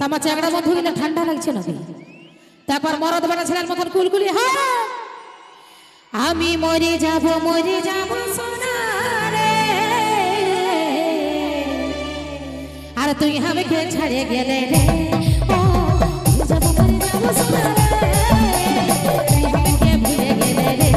আমার চ্যাংড়া বন্ধু গেলে ঠান্ডা লাগছে নাকি? তারপর মরদ বানা ছেলের মতন কুলকুলি আমি মরে যাব সোনারে, আর তুই আমাকে ছাড়ে গেলে রে ও যাব মরে যাব সোনারে, তুই আমাকে ভুলে গেলে রে।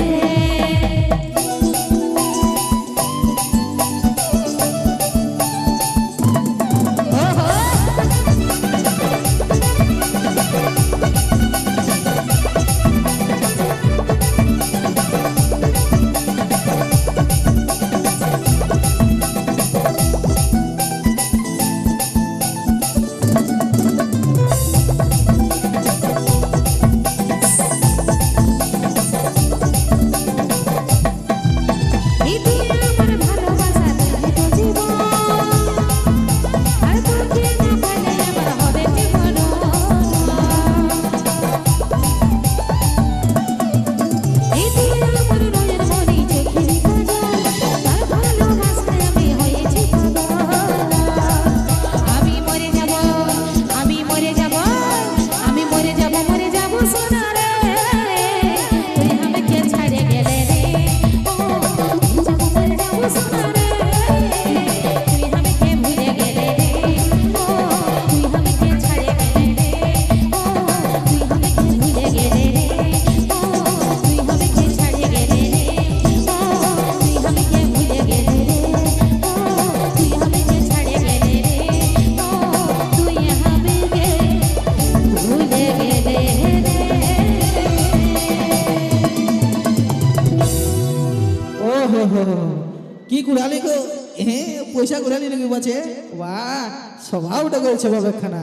কি কুড়ালি গো? পয়সা কুড়ালি নাকি বাঁচে? বাহ, স্বভাবটা করেছে বাবা খানা।